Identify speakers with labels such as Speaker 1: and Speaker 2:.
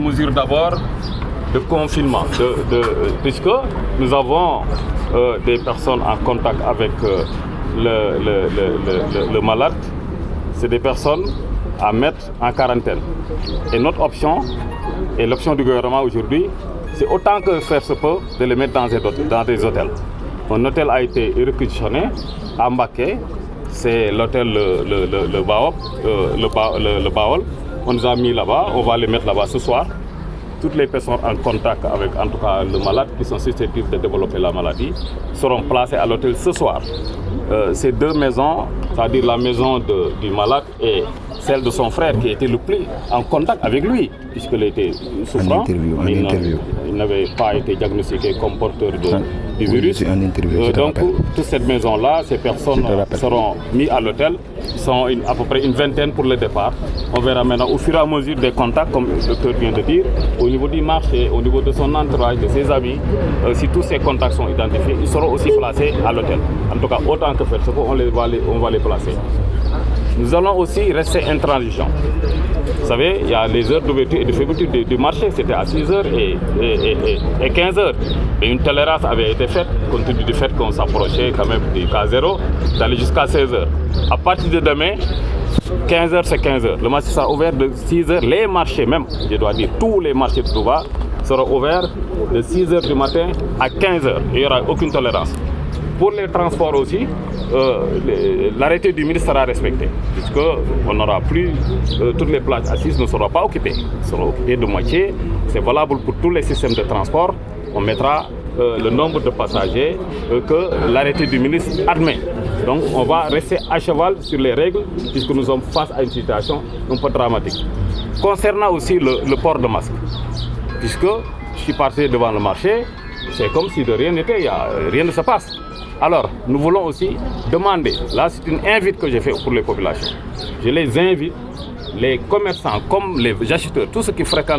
Speaker 1: une mesure d'abord de confinement, puisque nous avons des personnes en contact avec le malade. C'est des personnes à mettre en quarantaine. Et notre option, et l'option du gouvernement aujourd'hui, c'est autant que faire se peut de les mettre dans des hôtels. Un hôtel a été réquisitionné à Mbacké, c'est l'hôtel le Baol. On nous a mis là-bas, on va les mettre là-bas ce soir. Toutes les personnes en contact avec, en tout cas, le malade, qui sont susceptibles de développer la maladie, seront placées à l'hôtel ce soir. Ces deux maisons, c'est-à-dire la maison du malade et celle de son frère qui était le plus en contact avec lui, puisqu'il était souffrant, il n'avait pas été diagnostiqué comme porteur du virus. Donc, toute cette maison-là, ces personnes seront mises à l'hôtel. Ils sont à peu près une vingtaine pour le départ. On verra maintenant au fur et à mesure des contacts, comme le docteur vient de dire, au niveau du marché, au niveau de son entourage, de ses amis. Si tous ces contacts sont identifiés, ils seront aussi placés à l'hôtel. En tout cas, autant que faire ce qu'on va les placer. Nous allons aussi rester intransigeants. Vous savez, il y a les heures d'ouverture et de fermeture du marché, c'était à 6h et 15h. Et une tolérance avait été faite, compte tenu du fait qu'on s'approchait quand même du cas zéro, d'aller jusqu'à 16h. À partir de demain, 15h c'est 15h. Le marché sera ouvert de 6h. Les marchés même, je dois dire, tous les marchés de Touba seront ouverts de 6h du matin à 15h. Il n'y aura aucune tolérance. Pour les transports aussi, l'arrêté du ministre sera respecté, puisqu'on n'aura plus, toutes les places assises ne seront pas occupées. Elles seront occupées de moitié. C'est valable pour tous les systèmes de transport. On mettra le nombre de passagers que l'arrêté du ministre admet. Donc on va rester à cheval sur les règles, puisque nous sommes face à une situation un peu dramatique. Concernant aussi le port de masque, puisque je suis passé devant le marché, c'est comme si de rien n'était, rien ne se passe. Alors, nous voulons aussi demander, là c'est une invite que j'ai faite pour les populations. Je les invite, les commerçants comme les acheteurs, tous ceux qui fréquentent